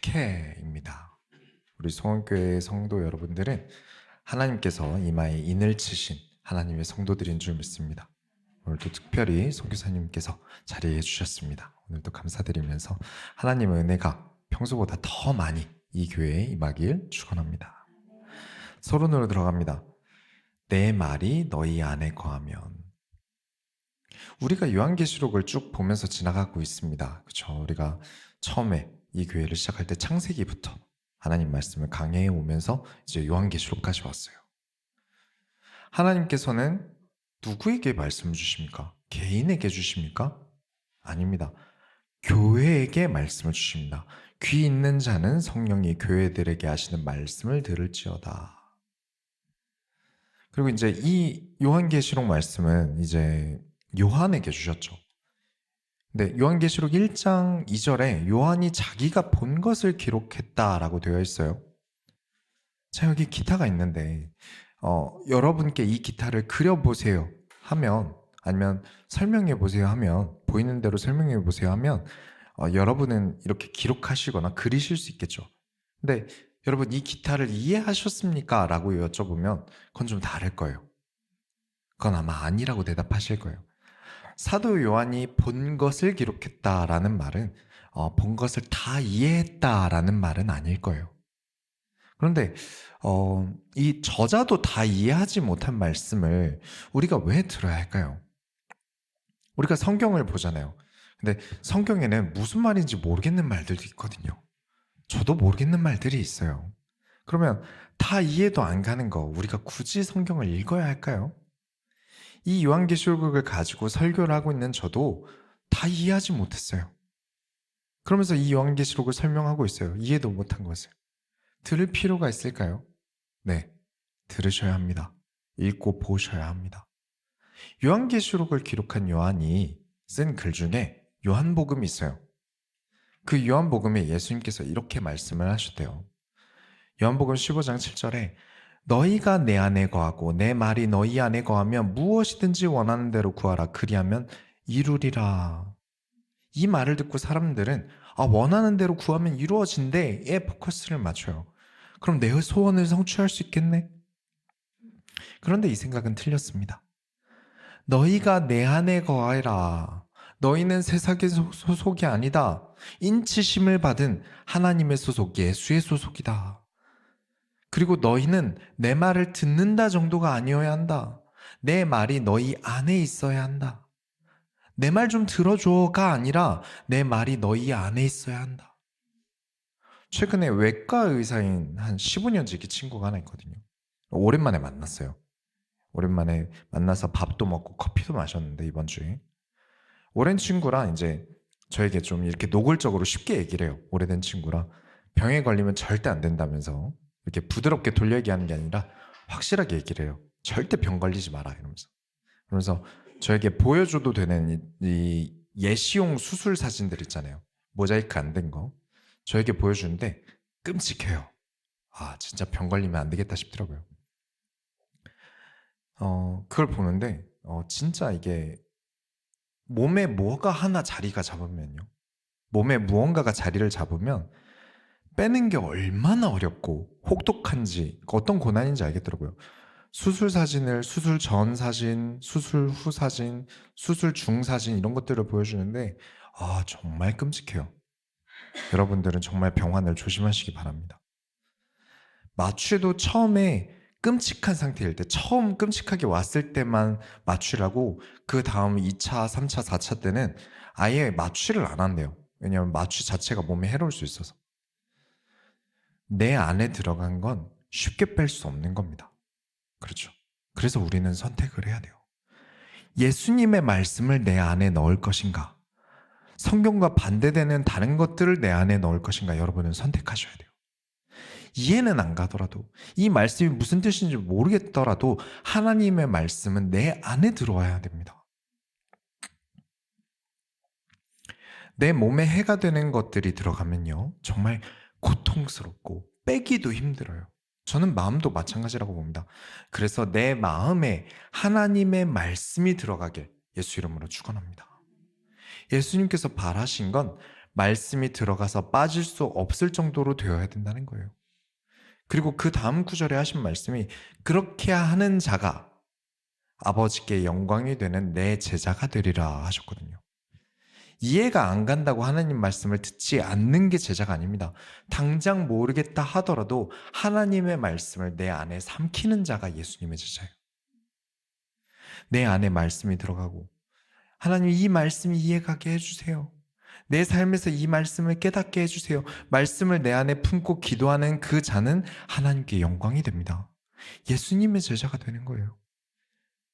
특혜입니다. 우리 송원교회 성도 여러분들은 하나님께서 이마에 인을 치신 하나님의 성도들인 줄 믿습니다. 오늘도 특별히 선교사님께서 자리해 주셨습니다. 오늘도 감사드리면서 하나님의 은혜가 평소보다 더 많이 이 교회에 임하길 축원합니다. 서론으로 들어갑니다. 내 말이 너희 안에 거하면. 우리가 요한계시록을 쭉 보면서 지나가고 있습니다. 그렇죠? 우리가 처음에 이 교회를 시작할 때 창세기부터 하나님 말씀을 강해해 오면서 이제 요한계시록까지 왔어요. 하나님께서는 누구에게 말씀을 주십니까? 개인에게 주십니까? 아닙니다. 교회에게 말씀을 주십니다. 귀 있는 자는 성령이 교회들에게 하시는 말씀을 들을지어다. 그리고 이제 이 요한계시록 말씀은 이제 요한에게 주셨죠. 근데 요한계시록 1장 2절에 요한이 자기가 본 것을 기록했다라고 되어 있어요. 자, 여기 기타가 있는데 여러분께 이 기타를 그려보세요 하면, 아니면 설명해 보세요 하면, 보이는 대로 설명해 보세요 하면 여러분은 이렇게 기록하시거나 그리실 수 있겠죠. 근데 여러분 이 기타를 이해하셨습니까? 라고 여쭤보면 그건 좀 다를 거예요. 그건 아마 아니라고 대답하실 거예요. 사도 요한이 본 것을 기록했다라는 말은 본 것을 다 이해했다라는 말은 아닐 거예요. 그런데 이 저자도 다 이해하지 못한 말씀을 우리가 왜 들어야 할까요? 우리가 성경을 보잖아요. 근데 성경에는 무슨 말인지 모르겠는 말들도 있거든요. 저도 모르겠는 말들이 있어요. 그러면 다 이해도 안 가는 거 우리가 굳이 성경을 읽어야 할까요? 이 요한계시록을 가지고 설교를 하고 있는 저도 다 이해하지 못했어요. 그러면서 이 요한계시록을 설명하고 있어요. 이해도 못한 것을. 들을 필요가 있을까요? 네, 들으셔야 합니다. 읽고 보셔야 합니다. 요한계시록을 기록한 요한이 쓴 글 중에 요한복음이 있어요. 그 요한복음에 예수님께서 이렇게 말씀을 하셨대요. 요한복음 15장 7절에 너희가 내 안에 거하고 내 말이 너희 안에 거하면 무엇이든지 원하는 대로 구하라. 그리하면 이루리라. 이 말을 듣고 사람들은 원하는 대로 구하면 이루어진대에 포커스를 맞춰요. 그럼 내 소원을 성취할 수 있겠네? 그런데 이 생각은 틀렸습니다. 너희가 내 안에 거하라. 너희는 세상의 소속이 아니다. 인치심을 받은 하나님의 소속, 예수의 소속이다. 그리고 너희는 내 말을 듣는다 정도가 아니어야 한다. 내 말이 너희 안에 있어야 한다. 내 말 좀 들어줘가 아니라 내 말이 너희 안에 있어야 한다. 최근에 외과 의사인 한 15년 지기 친구가 하나 있거든요. 오랜만에 만났어요. 오랜만에 만나서 밥도 먹고 커피도 마셨는데 이번 주에 오랜 친구라 이제 저에게 좀 이렇게 노골적으로 쉽게 얘기를 해요. 오래된 친구라 병에 걸리면 절대 안 된다면서 이렇게 부드럽게 돌려 얘기하는 게 아니라 확실하게 얘기를 해요. 절대 병 걸리지 마라 이러면서 저에게 보여줘도 되는 이 예시용 수술 사진들 있잖아요. 모자이크 안 된 거 저에게 보여주는데 끔찍해요. 진짜 병 걸리면 안 되겠다 싶더라고요. 그걸 보는데 진짜 이게 몸에 뭐가 하나 자리가 잡으면요. 몸에 무언가가 자리를 잡으면 빼는 게 얼마나 어렵고 혹독한지 어떤 고난인지 알겠더라고요. 수술 사진을 수술 전 사진, 수술 후 사진, 수술 중 사진 이런 것들을 보여주는데 정말 끔찍해요. 여러분들은 정말 병환을 조심하시기 바랍니다. 마취도 처음에 끔찍한 상태일 때, 처음 끔찍하게 왔을 때만 마취를 하고 그 다음 2차, 3차, 4차 때는 아예 마취를 안 한대요. 왜냐하면 마취 자체가 몸에 해로울 수 있어서. 내 안에 들어간 건 쉽게 뺄 수 없는 겁니다. 그렇죠. 그래서 우리는 선택을 해야 돼요. 예수님의 말씀을 내 안에 넣을 것인가? 성경과 반대되는 다른 것들을 내 안에 넣을 것인가? 여러분은 선택하셔야 돼요. 이해는 안 가더라도, 이 말씀이 무슨 뜻인지 모르겠더라도 하나님의 말씀은 내 안에 들어와야 됩니다. 내 몸에 해가 되는 것들이 들어가면요, 정말 고통스럽고 빼기도 힘들어요. 저는 마음도 마찬가지라고 봅니다. 그래서 내 마음에 하나님의 말씀이 들어가게 예수 이름으로 축원합니다. 예수님께서 바라신 건 말씀이 들어가서 빠질 수 없을 정도로 되어야 된다는 거예요. 그리고 그 다음 구절에 하신 말씀이 그렇게 하는 자가 아버지께 영광이 되는 내 제자가 되리라 하셨거든요. 이해가 안 간다고 하나님 말씀을 듣지 않는 게 제자가 아닙니다. 당장 모르겠다 하더라도 하나님의 말씀을 내 안에 삼키는 자가 예수님의 제자예요. 내 안에 말씀이 들어가고 하나님 이 말씀이 이해가게 해주세요. 내 삶에서 이 말씀을 깨닫게 해주세요. 말씀을 내 안에 품고 기도하는 그 자는 하나님께 영광이 됩니다. 예수님의 제자가 되는 거예요.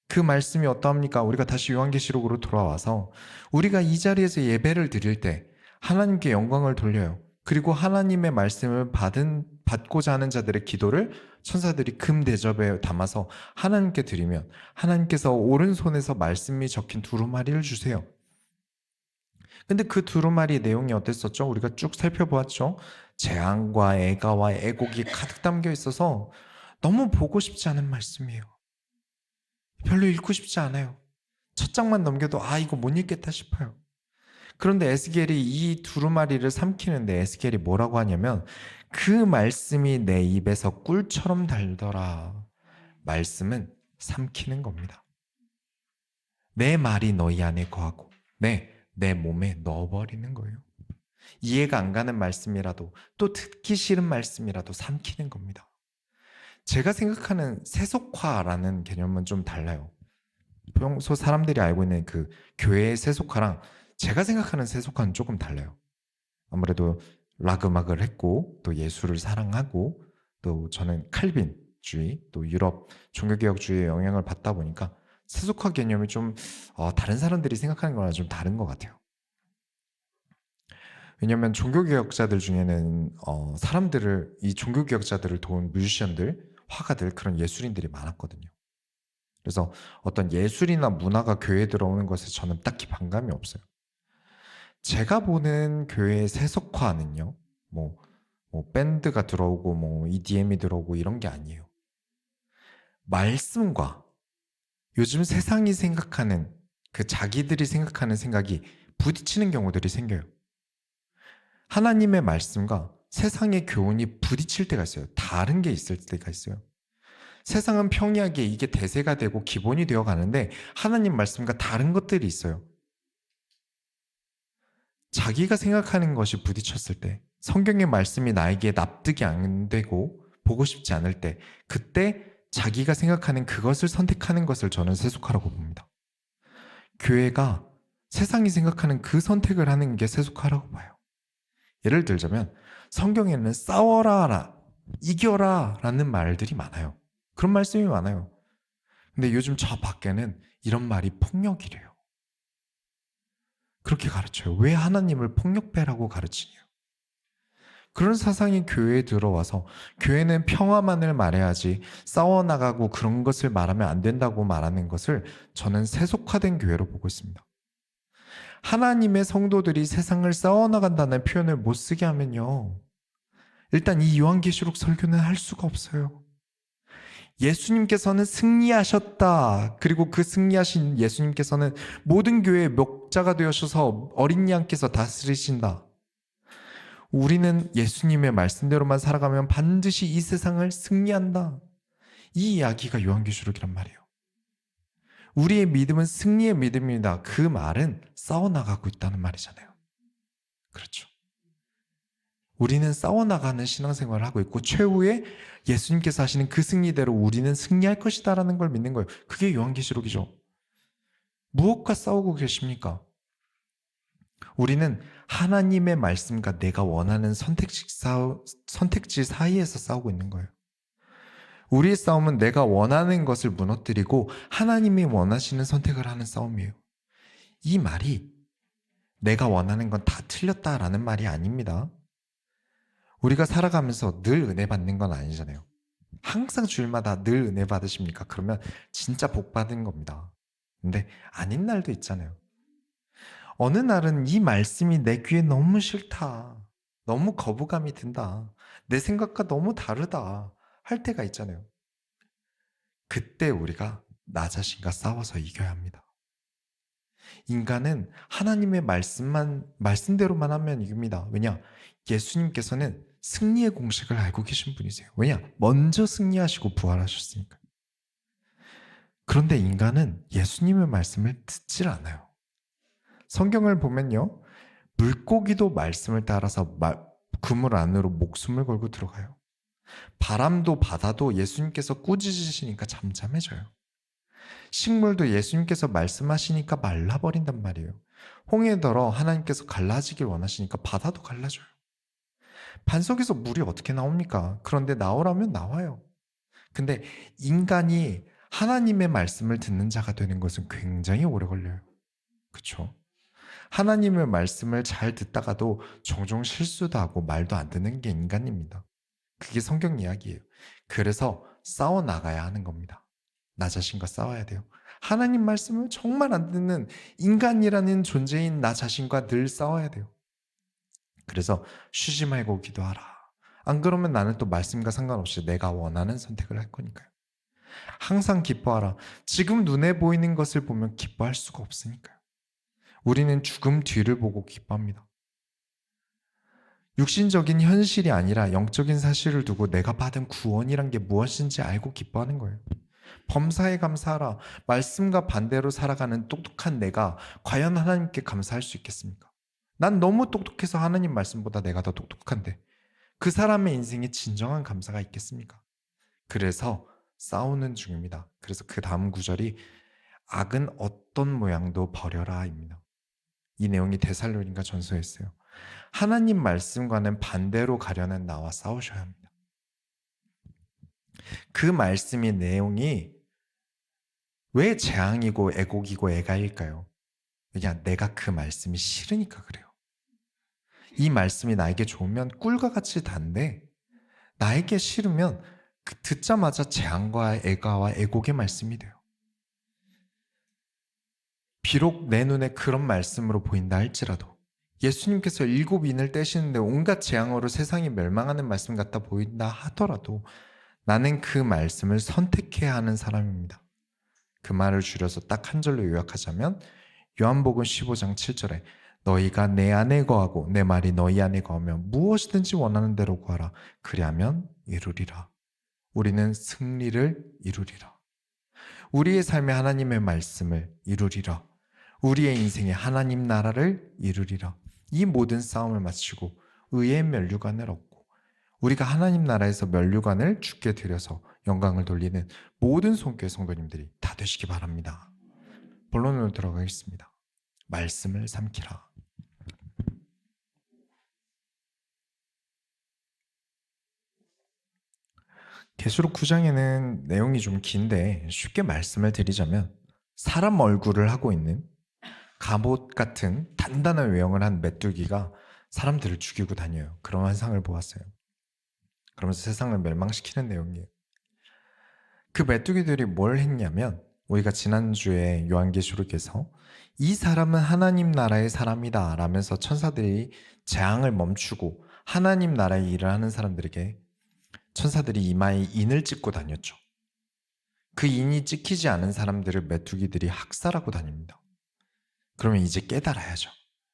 그 말씀이 어떠합니까? 우리가 다시 요한계시록으로 돌아와서 우리가 이 자리에서 예배를 드릴 때 하나님께 영광을 돌려요. 그리고 하나님의 말씀을 받고자 하는 자들의 기도를 천사들이 금 대접에 담아서 하나님께 드리면 하나님께서 오른손에서 말씀이 적힌 두루마리를 주세요. 근데 그 두루마리 내용이 어땠었죠? 우리가 쭉 살펴보았죠? 재앙과 애가와 애곡이 가득 담겨 있어서 너무 보고 싶지 않은 말씀이에요. 별로 읽고 싶지 않아요. 첫 장만 넘겨도 이거 못 읽겠다 싶어요. 그런데 에스겔이 이 두루마리를 삼키는데 에스겔이 뭐라고 하냐면 그 말씀이 내 입에서 꿀처럼 달더라. 말씀은 삼키는 겁니다. 내 말이 너희 안에 거하고 내 몸에 넣어버리는 거예요. 이해가 안 가는 말씀이라도 또 듣기 싫은 말씀이라도 삼키는 겁니다. 제가 생각하는 세속화라는 개념은 좀 달라요. 평소 사람들이 알고 있는 그 교회의 세속화랑 제가 생각하는 세속화는 조금 달라요. 아무래도 락 음악을 했고 또 예술을 사랑하고 또 저는 칼빈주의 또 유럽 종교개혁주의의 영향을 받다 보니까 세속화 개념이 좀 다른 사람들이 생각하는 거랑 좀 다른 것 같아요. 왜냐하면 종교개혁자들 중에는 이 종교개혁자들을 도운 뮤지션들, 화가들, 그런 예술인들이 많았거든요. 그래서 어떤 예술이나 문화가 교회에 들어오는 것에 저는 딱히 반감이 없어요. 제가 보는 교회의 세속화는요, 뭐 밴드가 들어오고 EDM이 들어오고 이런 게 아니에요. 말씀과 요즘 세상이 생각하는 자기들이 생각하는 생각이 부딪히는 경우들이 생겨요. 하나님의 말씀과 세상의 교훈이 부딪힐 때가 있어요. 다른 게 있을 때가 있어요. 세상은 평이하게 이게 대세가 되고 기본이 되어 가는데 하나님 말씀과 다른 것들이 있어요. 자기가 생각하는 것이 부딪혔을 때, 성경의 말씀이 나에게 납득이 안 되고 보고 싶지 않을 때, 그때 자기가 생각하는 그것을 선택하는 것을 저는 세속화라고 봅니다. 교회가 세상이 생각하는 그 선택을 하는 게 세속화라고 봐요. 예를 들자면 성경에는 싸워라, 이겨라 라는 말들이 많아요. 그런 말씀이 많아요. 근데 요즘 저 밖에는 이런 말이 폭력이래요. 그렇게 가르쳐요. 왜 하나님을 폭력배라고 가르치냐. 그런 사상이 교회에 들어와서 교회는 평화만을 말해야지 싸워나가고 그런 것을 말하면 안 된다고 말하는 것을 저는 세속화된 교회로 보고 있습니다. 하나님의 성도들이 세상을 싸워나간다는 표현을 못 쓰게 하면요, 일단 이 요한계시록 설교는 할 수가 없어요. 예수님께서는 승리하셨다. 그리고 그 승리하신 예수님께서는 모든 교회의 목자가 되어셔서 어린 양께서 다스리신다. 우리는 예수님의 말씀대로만 살아가면 반드시 이 세상을 승리한다. 이 이야기가 요한계시록이란 말이에요. 우리의 믿음은 승리의 믿음입니다. 그 말은 싸워나가고 있다는 말이잖아요. 그렇죠. 우리는 싸워나가는 신앙생활을 하고 있고 최후에 예수님께서 하시는 그 승리대로 우리는 승리할 것이다라는 걸 믿는 거예요. 그게 요한계시록이죠. 무엇과 싸우고 계십니까? 우리는 하나님의 말씀과 내가 원하는 선택지 사이에서 싸우고 있는 거예요. 우리의 싸움은 내가 원하는 것을 무너뜨리고 하나님이 원하시는 선택을 하는 싸움이에요. 이 말이 내가 원하는 건 다 틀렸다라는 말이 아닙니다. 우리가 살아가면서 늘 은혜 받는 건 아니잖아요. 항상 주일마다 늘 은혜 받으십니까? 그러면 진짜 복 받은 겁니다. 근데 아닌 날도 있잖아요. 어느 날은 이 말씀이 내 귀에 너무 싫다. 너무 거부감이 든다. 내 생각과 너무 다르다. 할 때가 있잖아요. 그때 우리가 나 자신과 싸워서 이겨야 합니다. 인간은 하나님의 말씀대로만 하면 이깁니다. 왜냐? 예수님께서는 승리의 공식을 알고 계신 분이세요. 왜냐? 먼저 승리하시고 부활하셨으니까. 그런데 인간은 예수님의 말씀을 듣질 않아요. 성경을 보면요. 물고기도 말씀을 따라서 그물 안으로 목숨을 걸고 들어가요. 바람도 바다도 예수님께서 꾸짖으시니까 잠잠해져요. 식물도 예수님께서 말씀하시니까 말라버린단 말이에요. 홍해더러 하나님께서 갈라지길 원하시니까 바다도 갈라져요. 반석에서 물이 어떻게 나옵니까? 그런데 나오라면 나와요. 근데 인간이 하나님의 말씀을 듣는 자가 되는 것은 굉장히 오래 걸려요. 그렇죠? 하나님의 말씀을 잘 듣다가도 종종 실수도 하고 말도 안 듣는 게 인간입니다. 그게 성경 이야기예요. 그래서 싸워 나가야 하는 겁니다. 나 자신과 싸워야 돼요. 하나님 말씀을 정말 안 듣는 인간이라는 존재인 나 자신과 늘 싸워야 돼요. 그래서 쉬지 말고 기도하라. 안 그러면 나는 또 말씀과 상관없이 내가 원하는 선택을 할 거니까요. 항상 기뻐하라. 지금 눈에 보이는 것을 보면 기뻐할 수가 없으니까요. 우리는 죽음 뒤를 보고 기뻐합니다. 육신적인 현실이 아니라 영적인 사실을 두고 내가 받은 구원이란 게 무엇인지 알고 기뻐하는 거예요. 범사에 감사하라. 말씀과 반대로 살아가는 똑똑한 내가 과연 하나님께 감사할 수 있겠습니까? 난 너무 똑똑해서 하나님 말씀보다 내가 더 똑똑한데 그 사람의 인생에 진정한 감사가 있겠습니까? 그래서 싸우는 중입니다. 그래서 그 다음 구절이 악은 어떤 모양도 버려라입니다. 이 내용이 데살로니가 전서에 있어요. 하나님 말씀과는 반대로 가려는 나와 싸우셔야 합니다. 그 말씀의 내용이 왜 재앙이고 애곡이고 애가일까요? 왜냐, 내가 그 말씀이 싫으니까 그래요. 이 말씀이 나에게 좋으면 꿀과 같이 단데 나에게 싫으면 듣자마자 재앙과 애가와 애곡의 말씀이 돼요. 비록 내 눈에 그런 말씀으로 보인다 할지라도 예수님께서 7인을 떼시는데 온갖 재앙으로 세상이 멸망하는 말씀 같아 보인다 하더라도 나는 그 말씀을 선택해야 하는 사람입니다. 그 말을 줄여서 딱 한 절로 요약하자면 요한복음 15장 7절에 너희가 내 안에 거하고 내 말이 너희 안에 거하면 무엇이든지 원하는 대로 구하라. 그리하면 이루리라. 우리는 승리를 이루리라. 우리의 삶에 하나님의 말씀을 이루리라. 우리의 인생에 하나님 나라를 이루리라. 이 모든 싸움을 마치고 의의 면류관을 얻고 우리가 하나님 나라에서 면류관을 주께 드려서 영광을 돌리는 모든 손교회 성도님들이 다 되시기 바랍니다. 본론으로 들어가겠습니다. 말씀을 삼키라. 계시록 9장에는 내용이 좀 긴데 쉽게 말씀을 드리자면 사람 얼굴을 하고 있는 갑옷 같은 단단한 외형을 한 메뚜기가 사람들을 죽이고 다녀요. 그런 환상을 보았어요. 그러면서 세상을 멸망시키는 내용이에요. 그 메뚜기들이 뭘 했냐면 우리가 지난주에 요한계시록에서 이 사람은 하나님 나라의 사람이다 라면서 천사들이 재앙을 멈추고 하나님 나라의 일을 하는 사람들에게 천사들이 이마에 인을 찍고 다녔죠. 그 인이 찍히지 않은 사람들을 메뚜기들이 학살하고 다닙니다. 그러면 이제 깨달아야죠.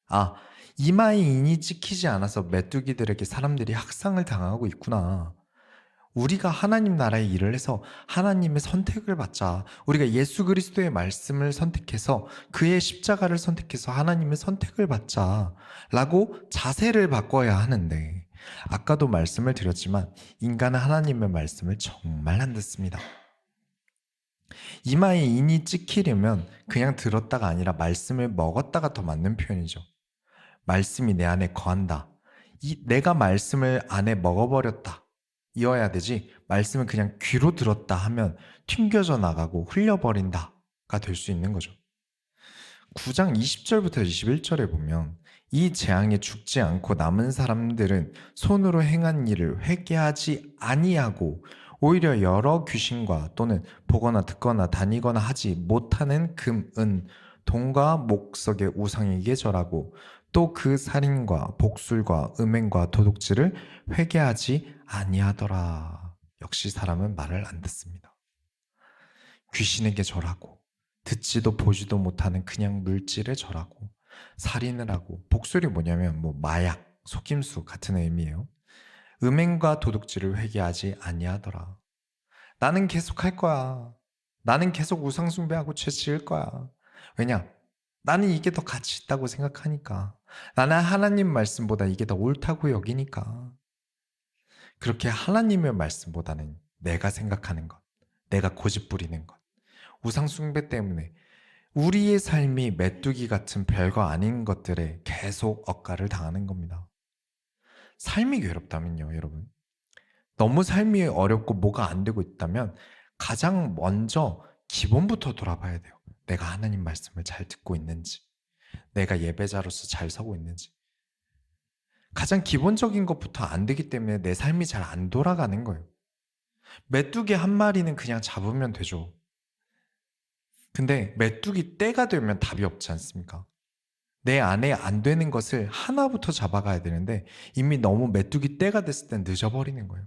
아, 이마에 인이 찍히지 않아서 메뚜기들에게 사람들이 학상을 당하고 있구나. 우리가 하나님 나라의 일을 해서 하나님의 선택을 받자. 우리가 예수 그리스도의 말씀을 선택해서 그의 십자가를 선택해서 하나님의 선택을 받자 라고 자세를 바꿔야 하는데 아까도 말씀을 드렸지만 인간은 하나님의 말씀을 정말 안 듣습니다. 이마에 인이 찍히려면 그냥 들었다가 아니라 말씀을 먹었다가 더 맞는 표현이죠. 말씀이 내 안에 거한다. 내가 말씀을 안에 먹어버렸다. 이어야 되지 말씀을 그냥 귀로 들었다 하면 튕겨져 나가고 흘려버린다가 될 수 있는 거죠. 9장 20절부터 21절에 보면 이 재앙에 죽지 않고 남은 사람들은 손으로 행한 일을 회개하지 아니하고 오히려 여러 귀신과 또는 보거나 듣거나 다니거나 하지 못하는 금, 은, 돈과 목석의 우상에게 절하고 또 그 살인과 복술과 음행과 도둑질을 회개하지 아니하더라. 역시 사람은 말을 안 듣습니다. 귀신에게 절하고 듣지도 보지도 못하는 그냥 물질에 절하고 살인을 하고, 복술이 뭐냐면 뭐 마약, 속임수 같은 의미예요. 음행과 도둑질을 회개하지 아니하더라. 나는 계속 할 거야. 나는 계속 우상 숭배하고 죄 지을 거야. 왜냐? 나는 이게 더 가치 있다고 생각하니까. 나는 하나님 말씀보다 이게 더 옳다고 여기니까. 그렇게 하나님의 말씀보다는 내가 생각하는 것, 내가 고집 부리는 것, 우상 숭배 때문에 우리의 삶이 메뚜기 같은 별거 아닌 것들에 계속 억가를 당하는 겁니다. 삶이 괴롭다면요, 여러분. 너무 삶이 어렵고 뭐가 안 되고 있다면 가장 먼저 기본부터 돌아봐야 돼요. 내가 하나님 말씀을 잘 듣고 있는지, 내가 예배자로서 잘 서고 있는지. 가장 기본적인 것부터 안 되기 때문에 내 삶이 잘 안 돌아가는 거예요. 메뚜기 한 마리는 그냥 잡으면 되죠. 근데 메뚜기 때가 되면 답이 없지 않습니까? 내 안에 안 되는 것을 하나부터 잡아가야 되는데 이미 너무 메뚜기 때가 됐을 땐 늦어버리는 거예요.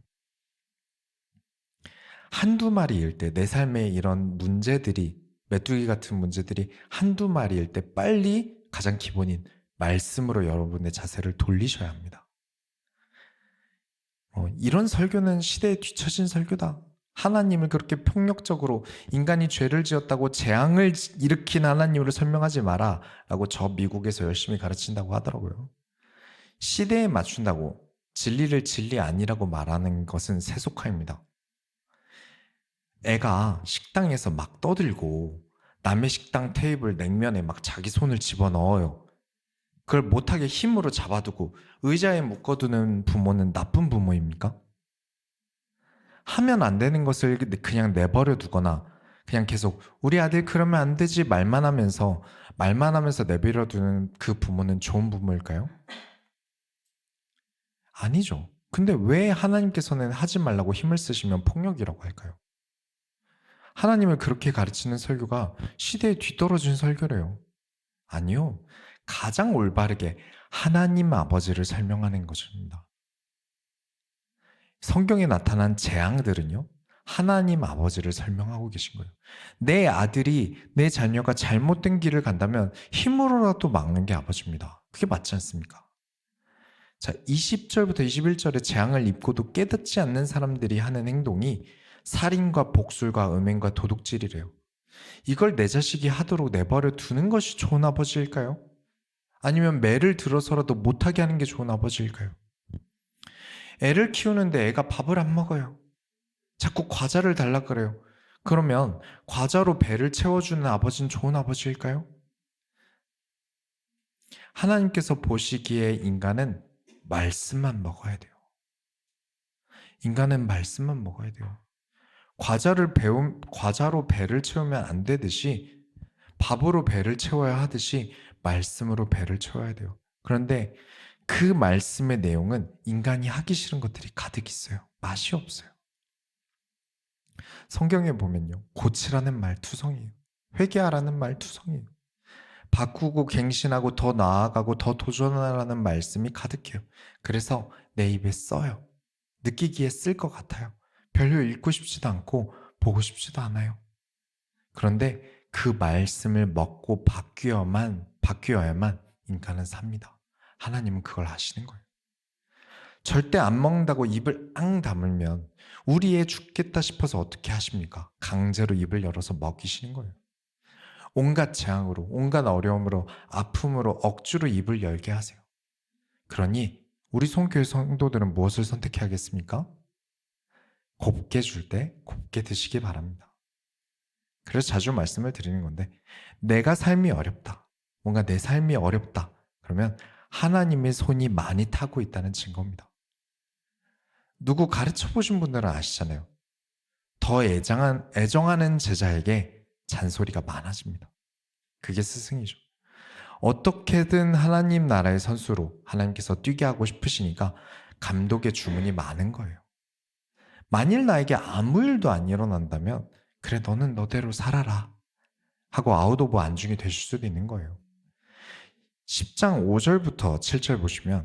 한두 마리일 때 내 삶에 이런 문제들이, 메뚜기 같은 문제들이 한두 마리일 때 빨리 가장 기본인 말씀으로 여러분의 자세를 돌리셔야 합니다. 이런 설교는 시대에 뒤처진 설교다. 하나님을 그렇게 폭력적으로 인간이 죄를 지었다고 재앙을 일으킨 하나님으로 설명하지 마라 라고 저 미국에서 열심히 가르친다고 하더라고요. 시대에 맞춘다고 진리를 진리 아니라고 말하는 것은 세속화입니다. 애가 식당에서 막 떠들고 남의 식당 테이블 냉면에 막 자기 손을 집어넣어요. 그걸 못하게 힘으로 잡아두고 의자에 묶어두는 부모는 나쁜 부모입니까? 하면 안 되는 것을 그냥 내버려 두거나 그냥 계속 우리 아들 그러면 안 되지 말만 하면서 내버려 두는 그 부모는 좋은 부모일까요? 아니죠. 근데 왜 하나님께서는 하지 말라고 힘을 쓰시면 폭력이라고 할까요? 하나님을 그렇게 가르치는 설교가 시대에 뒤떨어진 설교래요. 아니요. 가장 올바르게 하나님 아버지를 설명하는 것입니다. 성경에 나타난 재앙들은요, 하나님 아버지를 설명하고 계신 거예요. 내 아들이, 내 자녀가 잘못된 길을 간다면 힘으로라도 막는 게 아버지입니다. 그게 맞지 않습니까? 자, 20절부터 21절에 재앙을 입고도 깨닫지 않는 사람들이 하는 행동이 살인과 복술과 음행과 도둑질이래요. 이걸 내 자식이 하도록 내버려 두는 것이 좋은 아버지일까요? 아니면 매를 들어서라도 못하게 하는 게 좋은 아버지일까요? 애를 키우는데 애가 밥을 안 먹어요. 자꾸 과자를 달라 그래요. 그러면 과자로 배를 채워주는 아버지는 좋은 아버지일까요? 하나님께서 보시기에 인간은 말씀만 먹어야 돼요. 인간은 말씀만 먹어야 돼요. 과자로 배를 채우면 안 되듯이 밥으로 배를 채워야 하듯이 말씀으로 배를 채워야 돼요. 그런데 그 말씀의 내용은 인간이 하기 싫은 것들이 가득 있어요. 맛이 없어요. 성경에 보면요. 고치라는 말 투성이에요. 회개하라는 말 투성이에요. 바꾸고 갱신하고 더 나아가고 더 도전하라는 말씀이 가득해요. 그래서 내 입에 써요. 느끼기에 쓸 것 같아요. 별로 읽고 싶지도 않고 보고 싶지도 않아요. 그런데 그 말씀을 먹고 바뀌어야만 인간은 삽니다. 하나님은 그걸 아시는 거예요. 절대 안 먹는다고 입을 앙 다물면 우리 애 죽겠다 싶어서 어떻게 하십니까? 강제로 입을 열어서 먹이시는 거예요. 온갖 재앙으로, 온갖 어려움으로, 아픔으로 억지로 입을 열게 하세요. 그러니 우리 손교회 성도들은 무엇을 선택해야겠습니까? 곱게 줄 때 곱게 드시기 바랍니다. 그래서 자주 말씀을 드리는 건데, 내가 삶이 어렵다, 뭔가 내 삶이 어렵다, 그러면 하나님의 손이 많이 타고 있다는 증거입니다. 누구 가르쳐 보신 분들은 아시잖아요. 더 애정하는 제자에게 잔소리가 많아집니다. 그게 스승이죠. 어떻게든 하나님 나라의 선수로 하나님께서 뛰게 하고 싶으시니까 감독의 주문이 많은 거예요. 만일 나에게 아무 일도 안 일어난다면 그래 너는 너대로 살아라 하고 아웃 오브 안중이 되실 수도 있는 거예요. 10장 5절부터 7절 보시면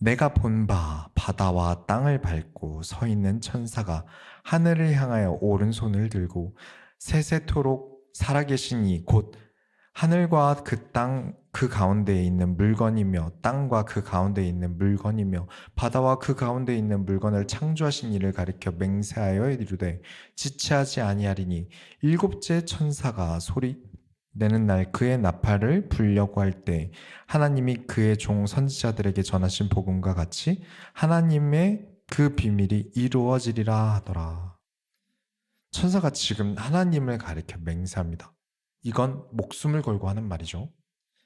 내가 본 바 바다와 땅을 밟고 서 있는 천사가 하늘을 향하여 오른손을 들고 세세토록 살아계신 이 곧 하늘과 그 땅 그 가운데에 있는 물건이며 땅과 그 가운데에 있는 물건이며 바다와 그 가운데에 있는 물건을 창조하신 이를 가리켜 맹세하여 이르되 지체하지 아니하리니 일곱째 천사가 소리 내는 날 그의 나팔을 불려고 할 때 하나님이 그의 종 선지자들에게 전하신 복음과 같이 하나님의 그 비밀이 이루어지리라 하더라. 천사가 지금 하나님을 가리켜 맹세합니다. 이건 목숨을 걸고 하는 말이죠.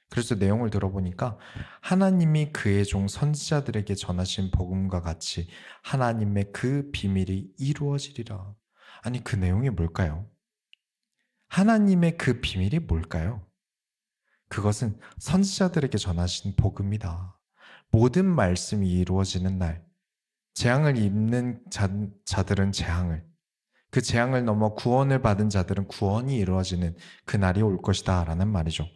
그래서 내용을 들어보니까 하나님이 그의 종 선지자들에게 전하신 복음과 같이 하나님의 그 비밀이 이루어지리라. 아니, 그 내용이 뭘까요? 하나님의 그 비밀이 뭘까요? 그것은 선지자들에게 전하신 복음이다. 모든 말씀이 이루어지는 날, 재앙을 입는 자들은 재앙을, 그 재앙을 넘어 구원을 받은 자들은 구원이 이루어지는 그 날이 올 것이다 라는 말이죠.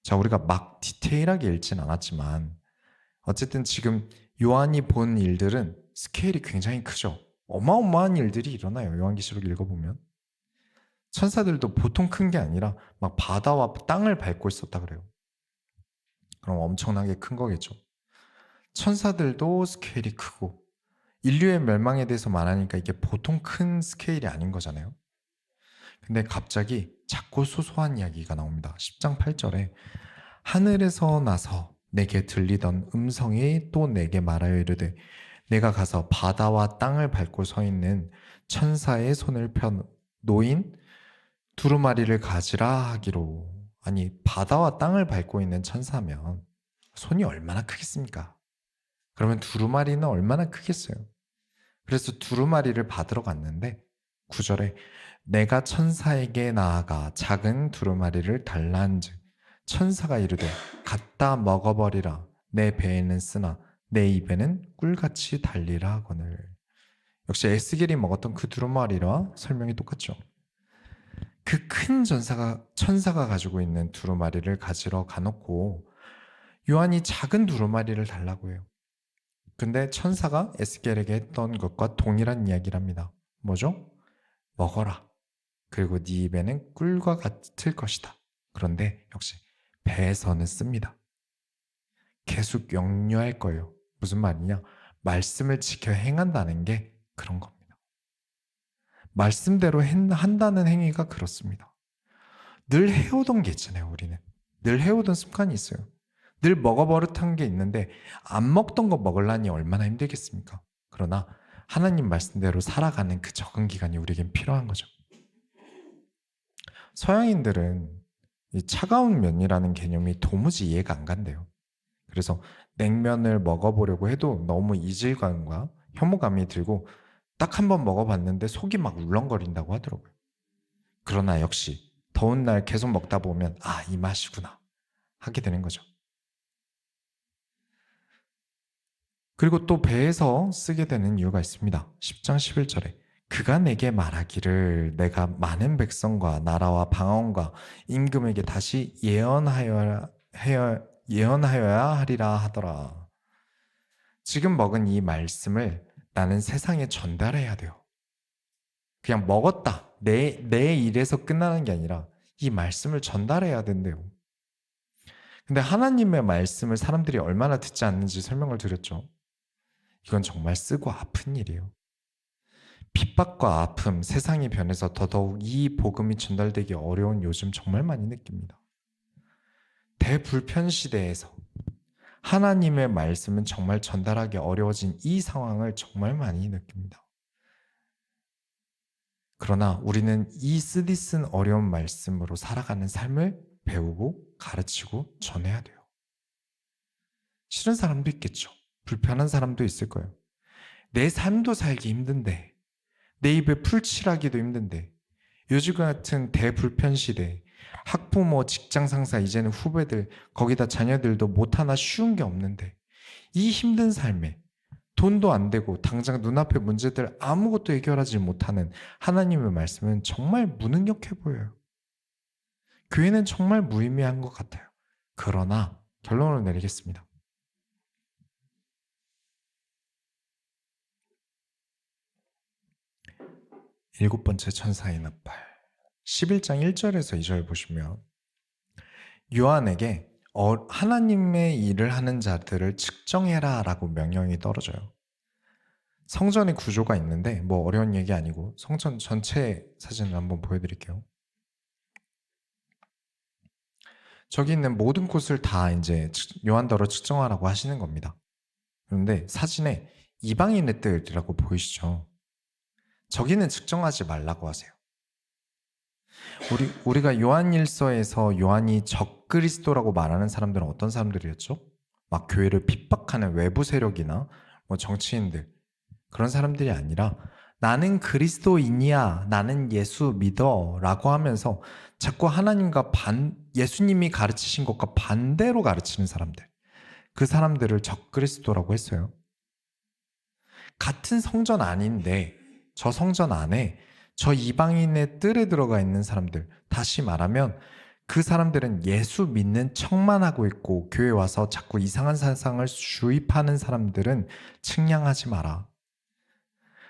자, 우리가 막 디테일하게 읽진 않았지만 어쨌든 지금 요한이 본 일들은 스케일이 굉장히 크죠. 어마어마한 일들이 일어나요. 요한계시록 읽어보면. 천사들도 보통 큰 게 아니라 막 바다와 땅을 밟고 있었다 그래요. 그럼 엄청나게 큰 거겠죠. 천사들도 스케일이 크고 인류의 멸망에 대해서 말하니까 이게 보통 큰 스케일이 아닌 거잖아요. 근데 갑자기 작고 소소한 이야기가 나옵니다. 10장 8절에 하늘에서 나서 내게 들리던 음성이 또 내게 말하여 이르되 내가 가서 바다와 땅을 밟고 서 있는 천사의 손을 펴 놓인 두루마리를 가지라 하기로. 아니, 바다와 땅을 밟고 있는 천사면 손이 얼마나 크겠습니까? 그러면 두루마리는 얼마나 크겠어요? 그래서 두루마리를 받으러 갔는데 9절에 내가 천사에게 나아가 작은 두루마리를 달라한즉 천사가 이르되 갖다 먹어버리라. 내 배에는 쓰나 내 입에는 꿀같이 달리라 하거늘. 역시 에스겔이 먹었던 그 두루마리와 설명이 똑같죠. 그 큰 천사가 가지고 있는 두루마리를 가지러 가놓고 요한이 작은 두루마리를 달라고 해요. 근데 천사가 에스겔에게 했던 것과 동일한 이야기를 합니다. 뭐죠? 먹어라. 그리고 네 입에는 꿀과 같을 것이다. 그런데 역시 배에서는 씁니다. 계속 역류할 거예요. 무슨 말이냐? 말씀을 지켜 행한다는 게 그런 겁니다. 말씀대로 한다는 행위가 그렇습니다. 늘 해오던 게 있잖아요, 우리는. 늘 해오던 습관이 있어요. 늘 먹어버릇한 게 있는데 안 먹던 거 먹으려니 얼마나 힘들겠습니까? 그러나 하나님 말씀대로 살아가는 그 적응 기간이 우리에겐 필요한 거죠. 서양인들은 이 차가운 면이라는 개념이 도무지 이해가 안 간대요. 그래서 냉면을 먹어보려고 해도 너무 이질감과 혐오감이 들고 딱 한 번 먹어봤는데 속이 막 울렁거린다고 하더라고요. 그러나 역시 더운 날 계속 먹다 보면 아, 이 맛이구나 하게 되는 거죠. 그리고 또 배에서 쓰게 되는 이유가 있습니다. 10장 11절에 그가 내게 말하기를 내가 많은 백성과 나라와 방언과 임금에게 다시 예언하여야 하리라 하더라. 지금 먹은 이 말씀을 나는 세상에 전달해야 돼요. 그냥 먹었다. 내 일에서 끝나는 게 아니라 이 말씀을 전달해야 된대요. 근데 하나님의 말씀을 사람들이 얼마나 듣지 않는지 설명을 드렸죠. 이건 정말 쓰고 아픈 일이에요. 핍박과 아픔, 세상이 변해서 더더욱 이 복음이 전달되기 어려운 요즘 정말 많이 느낍니다. 대불편 시대에서 하나님의 말씀은 정말 전달하기 어려워진 이 상황을 정말 많이 느낍니다. 그러나 우리는 이 쓰디쓴 어려운 말씀으로 살아가는 삶을 배우고 가르치고 전해야 돼요. 싫은 사람도 있겠죠. 불편한 사람도 있을 거예요. 내 삶도 살기 힘든데, 내 입에 풀칠하기도 힘든데, 요즘 같은 대불편 시대, 학부모, 직장 상사, 이제는 후배들, 거기다 자녀들도 못 하나 쉬운 게 없는데 이 힘든 삶에 돈도 안 되고 당장 눈앞의 문제들 아무것도 해결하지 못하는 하나님의 말씀은 정말 무능력해 보여요. 교회는 정말 무의미한 것 같아요. 그러나 결론을 내리겠습니다. 일곱 번째 천사의 나팔. 11장 1절에서 2절 보시면 요한에게 하나님의 일을 하는 자들을 측정해라 라고 명령이 떨어져요. 성전의 구조가 있는데 뭐 어려운 얘기 아니고 성전 전체 사진을 한번 보여드릴게요. 저기 있는 모든 곳을 다 이제 요한더러 측정하라고 하시는 겁니다. 그런데 사진에 이방인의 뜰이라고 보이시죠? 저기는 측정하지 말라고 하세요. 우리가 요한일서에서 요한이 적그리스도라고 말하는 사람들은 어떤 사람들이었죠? 막 교회를 핍박하는 외부 세력이나 뭐 정치인들, 그런 사람들이 아니라 나는 그리스도인이야, 나는 예수 믿어 라고 하면서 자꾸 하나님과 예수님이 가르치신 것과 반대로 가르치는 사람들, 그 사람들을 적그리스도라고 했어요. 같은 성전 아닌데 저 성전 안에 저 이방인의 뜰에 들어가 있는 사람들, 다시 말하면 그 사람들은 예수 믿는 척만 하고 있고 교회 와서 자꾸 이상한 사상을 주입하는 사람들은 측량하지 마라.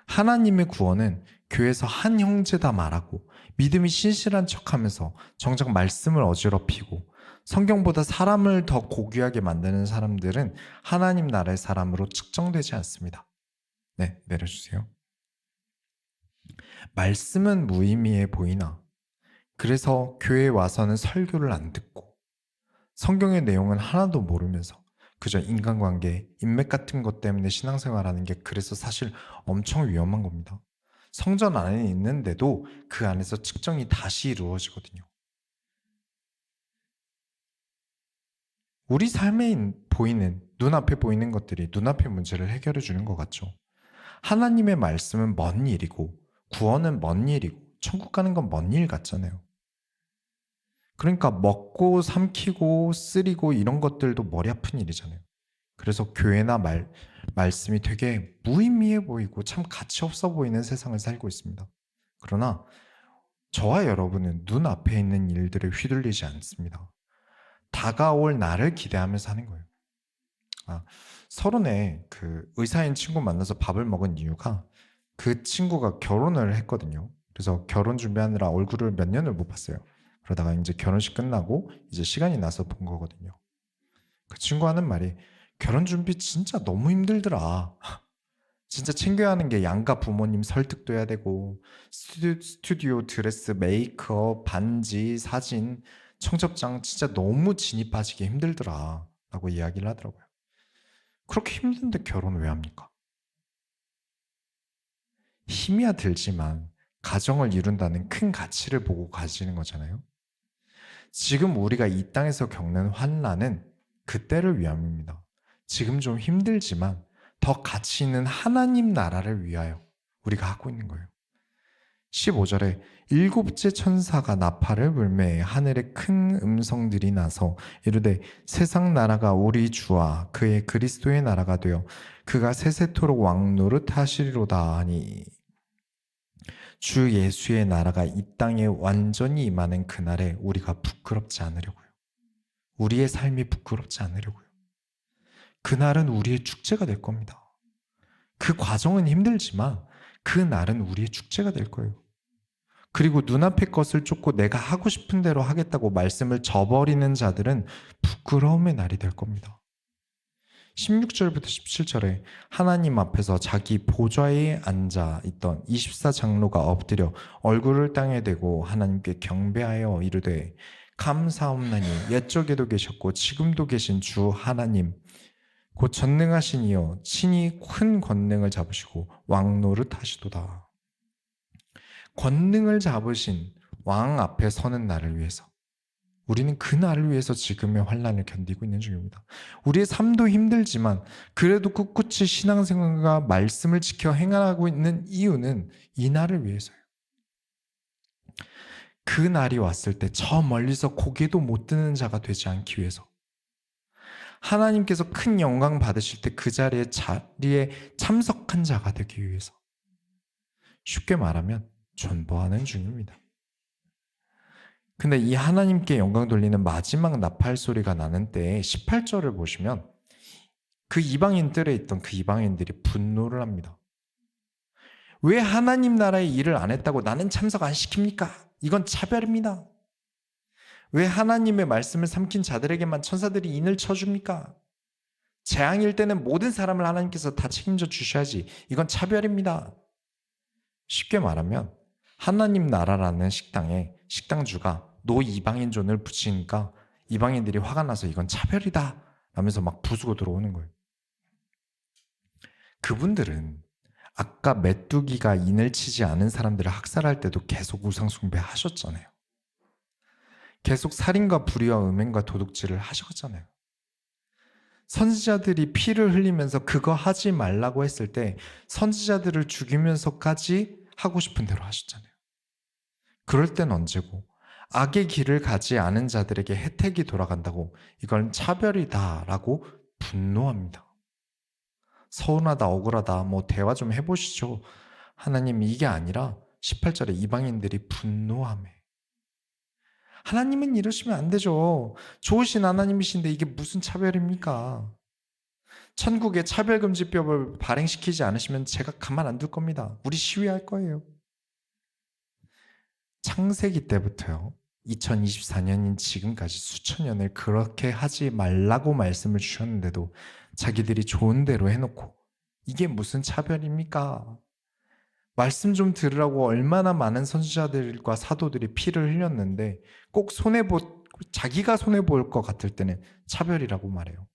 하나님의 구원은 교회에서 한 형제다 말하고 믿음이 신실한 척하면서 정작 말씀을 어지럽히고 성경보다 사람을 더 고귀하게 만드는 사람들은 하나님 나라의 사람으로 측정되지 않습니다. 네, 내려주세요. 말씀은 무의미해 보이나 그래서 교회에 와서는 설교를 안 듣고 성경의 내용은 하나도 모르면서 그저 인간관계, 인맥 같은 것 때문에 신앙생활하는 게 그래서 사실 엄청 위험한 겁니다. 성전 안에 있는데도 그 안에서 측정이 다시 이루어지거든요. 우리 삶에 보이는, 눈앞에 보이는 것들이 눈앞의 문제를 해결해 주는 것 같죠. 하나님의 말씀은 먼 일이고 구원은 먼 일이고 천국 가는 건 먼 일 같잖아요. 그러니까 먹고 삼키고 쓰리고 이런 것들도 머리 아픈 일이잖아요. 그래서 교회나 말씀이 되게 무의미해 보이고 참 가치 없어 보이는 세상을 살고 있습니다. 그러나 저와 여러분은 눈앞에 있는 일들에 휘둘리지 않습니다. 다가올 날을 기대하면서 하는 거예요. 서른에 그 의사인 친구 만나서 밥을 먹은 이유가 그 친구가 결혼을 했거든요. 그래서 결혼 준비하느라 얼굴을 몇 년을 못 봤어요. 그러다가 이제 결혼식 끝나고 이제 시간이 나서 본 거거든요. 그 친구 하는 말이 결혼 준비 진짜 너무 힘들더라. 진짜 챙겨야 하는 게 양가 부모님 설득도 해야 되고 스튜디오 드레스, 메이크업, 반지, 사진, 청첩장 진짜 너무 진이 빠지게 힘들더라 라고 이야기를 하더라고요. 그렇게 힘든데 결혼을 왜 합니까? 힘이야 들지만 가정을 이룬다는 큰 가치를 보고 가지는 거잖아요. 지금 우리가 이 땅에서 겪는 환난은 그때를 위함입니다. 지금 좀 힘들지만 더 가치 있는 하나님 나라를 위하여 우리가 하고 있는 거예요. 15절에 일곱째 천사가 나팔을 불매 하늘에 큰 음성들이 나서 이르되 세상 나라가 우리 주와 그의 그리스도의 나라가 되어 그가 세세토록 왕노릇 하시리로다 하니 주 예수의 나라가 이 땅에 완전히 임하는 그날에 우리가 부끄럽지 않으려고요. 우리의 삶이 부끄럽지 않으려고요. 그날은 우리의 축제가 될 겁니다. 그 과정은 힘들지만 그 날은 우리의 축제가 될 거예요. 그리고 눈앞의 것을 쫓고 내가 하고 싶은 대로 하겠다고 말씀을 저버리는 자들은 부끄러움의 날이 될 겁니다. 16절부터 17절에 하나님 앞에서 자기 보좌에 앉아 있던 24장로가 엎드려 얼굴을 땅에 대고 하나님께 경배하여 이르되 감사옵나니 옛적에도 계셨고 지금도 계신 주 하나님 곧 전능하신 이여 친히 큰 권능을 잡으시고 왕노릇 하시도다. 권능을 잡으신 왕 앞에 서는 나를 위해서 우리는 그 날을 위해서 지금의 환난을 견디고 있는 중입니다. 우리의 삶도 힘들지만 그래도 꿋꿋이 신앙생활과 말씀을 지켜 행하고 있는 이유는 이 날을 위해서예요. 그 날이 왔을 때 저 멀리서 고개도 못 드는 자가 되지 않기 위해서 하나님께서 큰 영광 받으실 때 그 자리에 참석한 자가 되기 위해서 쉽게 말하면 존버하는 중입니다. 근데 이 하나님께 영광 돌리는 마지막 나팔 소리가 나는 때에 18절을 보시면 그 이방인 뜰에 있던 그 이방인들이 분노를 합니다. 왜 하나님 나라의 일을 안 했다고 나는 참석 안 시킵니까? 이건 차별입니다. 왜 하나님의 말씀을 삼킨 자들에게만 천사들이 인을 쳐줍니까? 재앙일 때는 모든 사람을 하나님께서 다 책임져 주셔야지. 이건 차별입니다. 쉽게 말하면 하나님 나라라는 식당에 식당주가 노 이방인존을 붙이니까 이방인들이 화가 나서 이건 차별이다 라면서 막 부수고 들어오는 거예요. 그분들은 아까 메뚜기가 인을 치지 않은 사람들을 학살할 때도 계속 우상숭배 하셨잖아요. 계속 살인과 불의와 음행과 도둑질을 하셨잖아요. 선지자들이 피를 흘리면서 그거 하지 말라고 했을 때 선지자들을 죽이면서까지 하고 싶은 대로 하셨잖아요. 그럴 땐 언제고 악의 길을 가지 않은 자들에게 혜택이 돌아간다고 이건 차별이다라고 분노합니다. 서운하다, 억울하다, 뭐 대화 좀 해보시죠. 하나님 이게 아니라 18절에 이방인들이 분노하며 하나님은 이러시면 안 되죠. 좋으신 하나님이신데 이게 무슨 차별입니까? 천국에 차별금지법을 발행시키지 않으시면 제가 가만 안 둘 겁니다. 우리 시위할 거예요. 창세기 때부터요. 2024년인 지금까지 수천 년을 그렇게 하지 말라고 말씀을 주셨는데도 자기들이 좋은 대로 해놓고 이게 무슨 차별입니까? 말씀 좀 들으라고 얼마나 많은 선지자들과 사도들이 피를 흘렸는데 꼭 자기가 손해볼 것 같을 때는 차별이라고 말해요.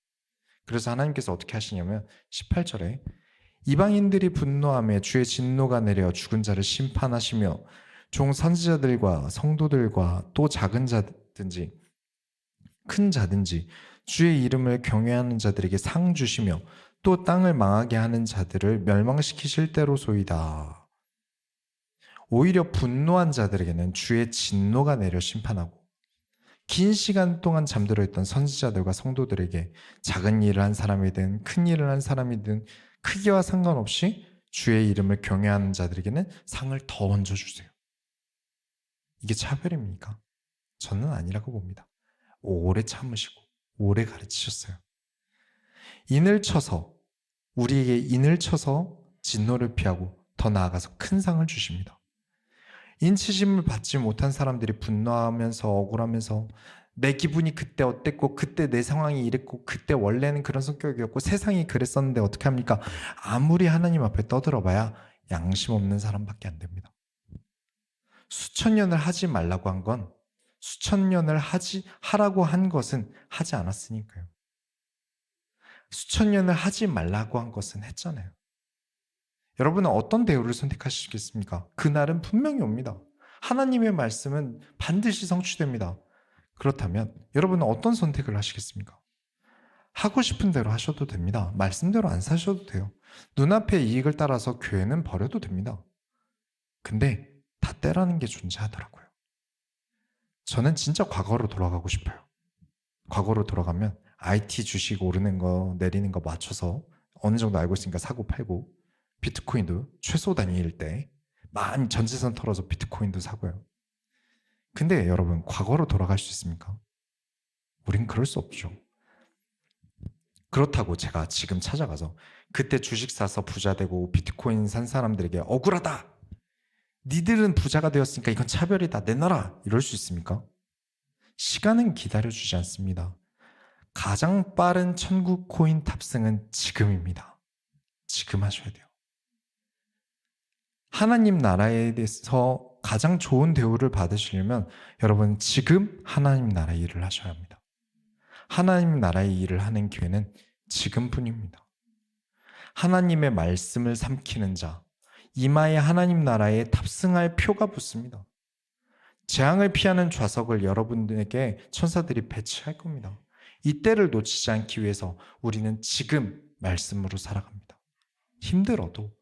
그래서 하나님께서 어떻게 하시냐면 18절에 이방인들이 분노하며 주의 진노가 내려 죽은 자를 심판하시며 종 선지자들과 성도들과 또 작은 자든지 큰 자든지 주의 이름을 경외하는 자들에게 상 주시며 또 땅을 망하게 하는 자들을 멸망시키실 때로소이다. 오히려 분노한 자들에게는 주의 진노가 내려 심판하고 긴 시간 동안 잠들어 있던 선지자들과 성도들에게 작은 일을 한 사람이든 큰 일을 한 사람이든 크기와 상관없이 주의 이름을 경외하는 자들에게는 상을 더 얹어주세요. 이게 차별입니까? 저는 아니라고 봅니다. 오래 참으시고 오래 가르치셨어요. 우리에게 인을 쳐서 진노를 피하고 더 나아가서 큰 상을 주십니다. 인치심을 받지 못한 사람들이 분노하면서 억울하면서 내 기분이 그때 어땠고 그때 내 상황이 이랬고 그때 원래는 그런 성격이었고 세상이 그랬었는데 어떻게 합니까? 아무리 하나님 앞에 떠들어봐야 양심 없는 사람밖에 안 됩니다. 수천 년을 하지 말라고 한 건 수천 년을 하라고 한 것은 하지 않았으니까요. 수천 년을 하지 말라고 한 것은 했잖아요. 여러분은 어떤 대우를 선택하시겠습니까? 그날은 분명히 옵니다. 하나님의 말씀은 반드시 성취됩니다. 그렇다면 여러분은 어떤 선택을 하시겠습니까? 하고 싶은 대로 하셔도 됩니다. 말씀대로 안 사셔도 돼요. 눈앞의 이익을 따라서 교회는 버려도 됩니다. 근데 다 때라는 게 존재하더라고요. 저는 진짜 과거로 돌아가고 싶어요. 과거로 돌아가면 IT 주식 오르는 거 내리는 거 맞춰서 어느 정도 알고 있으니까 사고 팔고 비트코인도 최소 단위일 때 많이 전 재산 털어서 비트코인도 사고요. 근데 여러분 과거로 돌아갈 수 있습니까? 우린 그럴 수 없죠. 그렇다고 제가 지금 찾아가서 그때 주식 사서 부자 되고 비트코인 산 사람들에게 억울하다! 니들은 부자가 되었으니까 이건 차별이다. 내놔라! 이럴 수 있습니까? 시간은 기다려주지 않습니다. 가장 빠른 천국 코인 탑승은 지금입니다. 지금 하셔야 돼요. 하나님 나라에 대해서 가장 좋은 대우를 받으시려면 여러분 지금 하나님 나라의 일을 하셔야 합니다. 하나님 나라의 일을 하는 기회는 지금뿐입니다. 하나님의 말씀을 삼키는 자, 이마에 하나님 나라에 탑승할 표가 붙습니다. 재앙을 피하는 좌석을 여러분들에게 천사들이 배치할 겁니다. 이때를 놓치지 않기 위해서 우리는 지금 말씀으로 살아갑니다. 힘들어도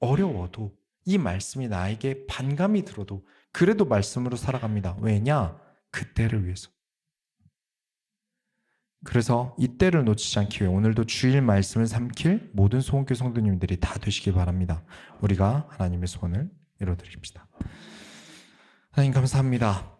어려워도 이 말씀이 나에게 반감이 들어도 그래도 말씀으로 살아갑니다. 왜냐? 그때를 위해서. 그래서 이때를 놓치지 않기 위해 오늘도 주일 말씀을 삼킬 모든 소원교 성도님들이 다 되시길 바랍니다. 우리가 하나님의 소원을 이뤄드립시다. 하나님 감사합니다.